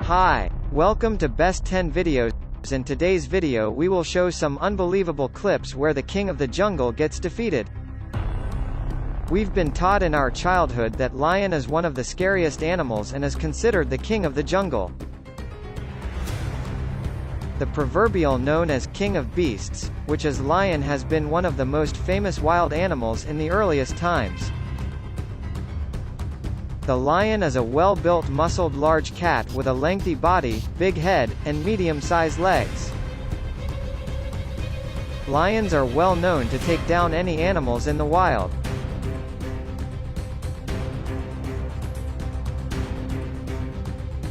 Hi, welcome to Best 10 Videos. In today's video we will show some unbelievable clips where the king of the jungle gets defeated. We've been taught in our childhood that lion is one of the scariest animals and is considered the king of the jungle. The proverbial known as king of beasts, which is lion, has been one of the most famous wild animals in the earliest times. The lion is a well-built muscled large cat with a lengthy body, big head, and medium-sized legs. Lions are well known to take down any animals in the wild.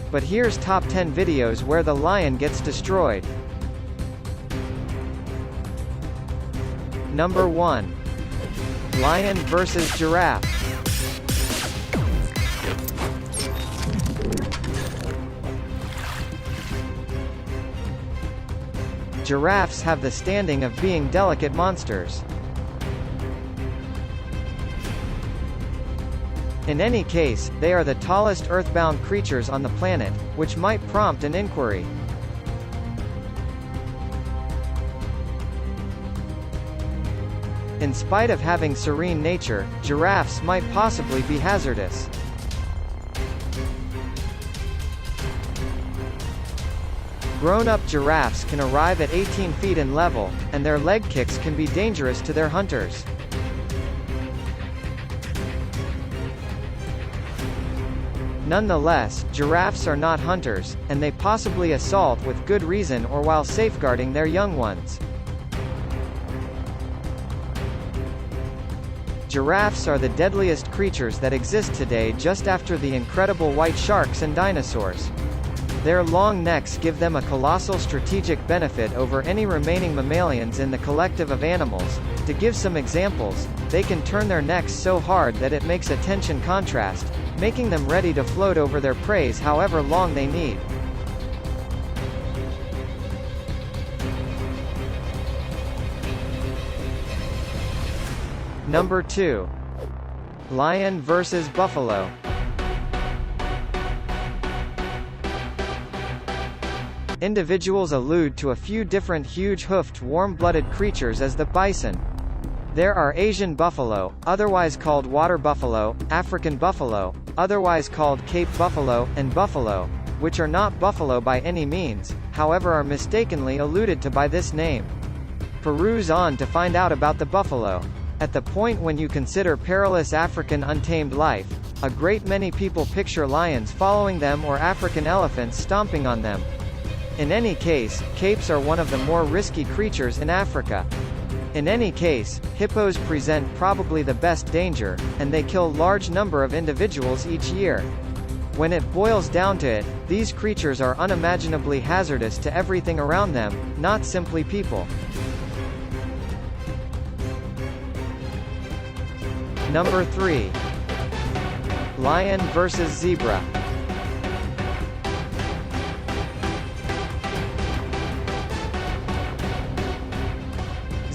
But here's top 10 videos where the lion gets destroyed. Number 1. Lion vs. Giraffe. Giraffes have the standing of being delicate monsters. In any case, they are the tallest earthbound creatures on the planet, which might prompt an inquiry. In spite of having serene nature, giraffes might possibly be hazardous. Grown-up giraffes can arrive at 18 feet in level, and their leg kicks can be dangerous to their hunters. Nonetheless, giraffes are not hunters, and they possibly assault with good reason or while safeguarding their young ones. Giraffes are the deadliest creatures that exist today, just after the incredible white sharks and dinosaurs. Their long necks give them a colossal strategic benefit over any remaining mammalians in the collective of animals. To give some examples, they can turn their necks so hard that it makes a tension contrast, making them ready to float over their prey however long they need. Number 2. Lion vs. Buffalo. Individuals allude to a few different huge-hoofed warm-blooded creatures as the bison. There are Asian buffalo, otherwise called water buffalo, African buffalo, otherwise called Cape buffalo, and buffalo, which are not buffalo by any means, however are mistakenly alluded to by this name. Peruse on to find out about the buffalo. At the point when you consider perilous African untamed life, a great many people picture lions following them or African elephants stomping on them. In any case, capes are one of the more risky creatures in Africa. In any case, hippos present probably the best danger, and they kill large number of individuals each year. When it boils down to it, these creatures are unimaginably hazardous to everything around them, not simply people. Number 3. Lion vs. Zebra.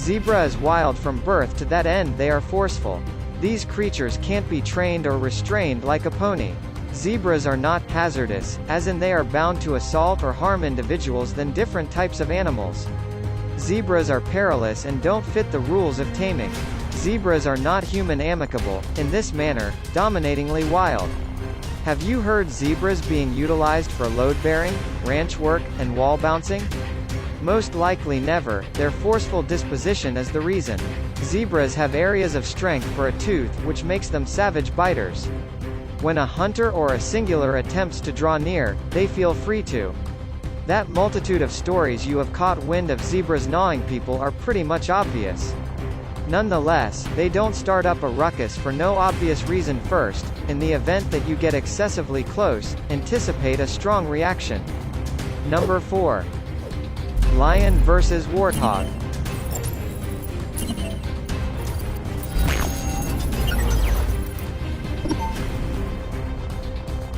Zebra is wild from birth, to that end they are forceful. These creatures can't be trained or restrained like a pony. Zebras are not hazardous, as in they are bound to assault or harm individuals than different types of animals. Zebras are perilous and don't fit the rules of taming. Zebras are not human amicable, in this manner, dominatingly wild. Have you heard zebras being utilized for load-bearing, ranch work, and wall bouncing? Most likely never. Their forceful disposition is the reason. Zebras have areas of strength for a tooth, which makes them savage biters. When a hunter or a singular attempts to draw near, they feel free to. That multitude of stories you have caught wind of zebras gnawing people are pretty much obvious. Nonetheless, they don't start up a ruckus for no obvious reason. First, in the event that you get excessively close, anticipate a strong reaction. Number 4. Lion vs. Warthog.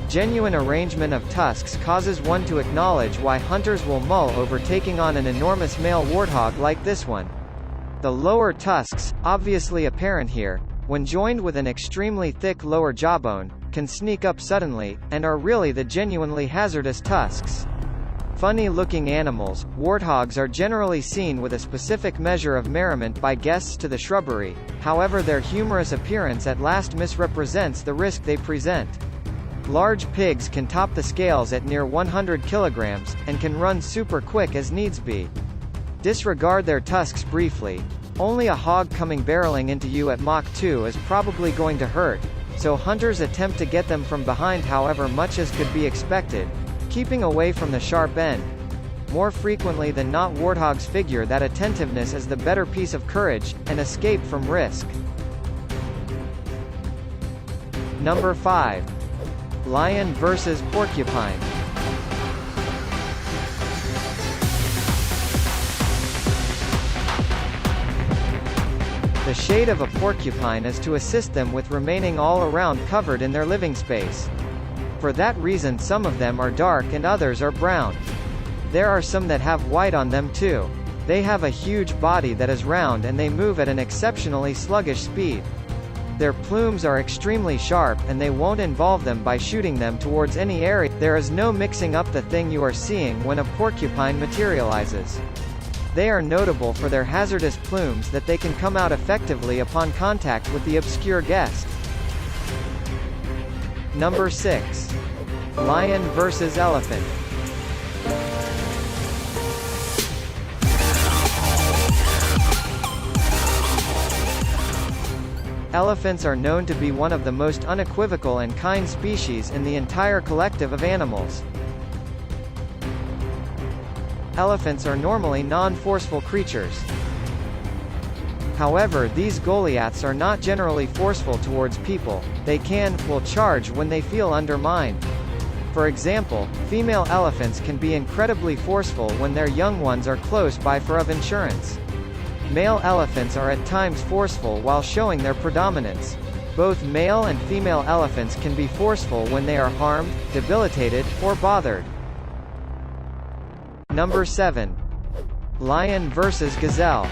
Genuine arrangement of tusks causes one to acknowledge why hunters will mull over taking on an enormous male warthog like this one. The lower tusks, obviously apparent here, when joined with an extremely thick lower jawbone, can sneak up suddenly, and are really the genuinely hazardous tusks. Funny-looking animals, warthogs are generally seen with a specific measure of merriment by guests to the shrubbery, however their humorous appearance at last misrepresents the risk they present. Large pigs can top the scales at near 100 kilograms, and can run super quick as needs be. Disregard their tusks briefly. Only a hog coming barreling into you at Mach 2 is probably going to hurt, so hunters attempt to get them from behind however much as could be expected, keeping away from the sharp end. More frequently than not, warthogs figure that attentiveness is the better piece of courage, and escape from risk. Number 5. Lion versus porcupine. The shade of a porcupine is to assist them with remaining all around covered in their living space. For that reason some of them are dark and others are brown. There are some that have white on them too. They have a huge body that is round and they move at an exceptionally sluggish speed. Their plumes are extremely sharp and they won't involve them by shooting them towards any area. There is no mixing up the thing you are seeing when a porcupine materializes. They are notable for their hazardous plumes that they can come out effectively upon contact with the obscure guest. Number 6. Lion versus elephant. Elephants are known to be one of the most unequivocal and kind species in the entire collective of animals. Elephants are normally non-forceful creatures. However, these Goliaths are not generally forceful towards people. They will charge when they feel undermined. For example, female elephants can be incredibly forceful when their young ones are close by for of insurance. Male elephants are at times forceful while showing their predominance. Both male and female elephants can be forceful when they are harmed, debilitated, or bothered. Number 7. Lion versus gazelle.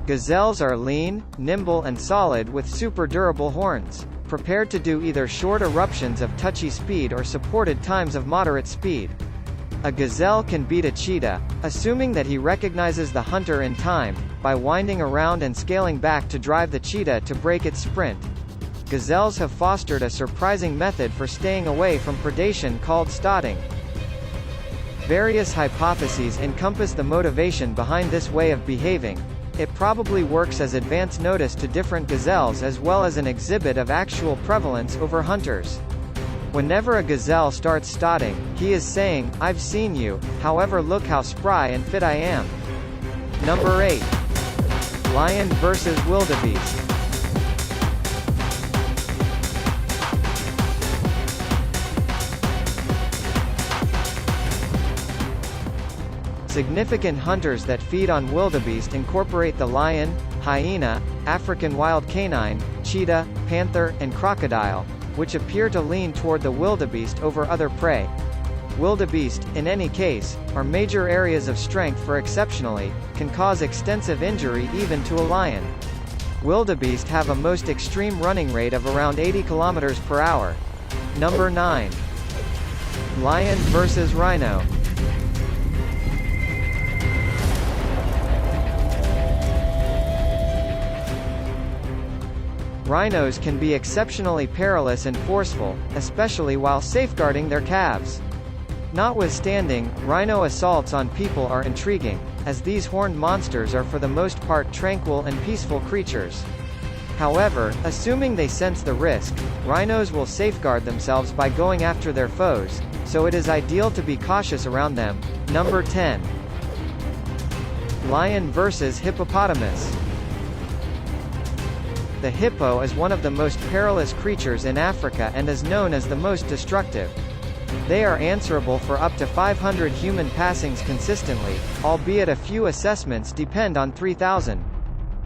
Gazelles are lean, nimble and solid with super durable horns, prepared to do either short eruptions of touchy speed or supported times of moderate speed. A gazelle can beat a cheetah, assuming that he recognizes the hunter in time, by winding around and scaling back to drive the cheetah to break its sprint. Gazelles have fostered a surprising method for staying away from predation called stotting. Various hypotheses encompass the motivation behind this way of behaving. It probably works as advance notice to different gazelles as well as an exhibit of actual prevalence over hunters. Whenever a gazelle starts stotting, he is saying, "I've seen you, however look how spry and fit I am." Number 8. Lion versus wildebeest. Significant hunters that feed on wildebeest incorporate the lion, hyena, African wild canine, cheetah, panther, and crocodile, which appear to lean toward the wildebeest over other prey. Wildebeest, in any case, are major areas of strength for exceptionally, can cause extensive injury even to a lion. Wildebeest have a most extreme running rate of around 80 km per hour. Number 9. Lion versus rhino. Rhinos can be exceptionally perilous and forceful, especially while safeguarding their calves. Notwithstanding, rhino assaults on people are intriguing, as these horned monsters are for the most part tranquil and peaceful creatures. However, assuming they sense the risk, rhinos will safeguard themselves by going after their foes, so it is ideal to be cautious around them. Number 10. Lion versus hippopotamus. The hippo is one of the most perilous creatures in Africa and is known as the most destructive. They are answerable for up to 500 human passings consistently, albeit a few assessments depend on 3,000.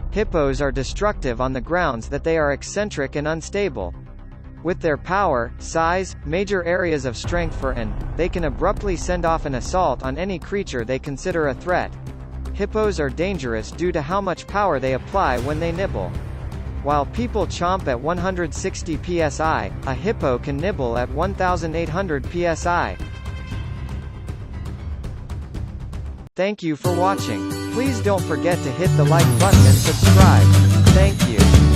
Hippos are destructive on the grounds that they are eccentric and unstable. With their power, size, major areas of strength they can abruptly send off an assault on any creature they consider a threat. hippos are dangerous due to how much power they apply when they nibble. While people chomp at 160 psi, a hippo can nibble at 1800 psi. Thank you for watching. Please don't forget to hit the like button and subscribe. Thank you.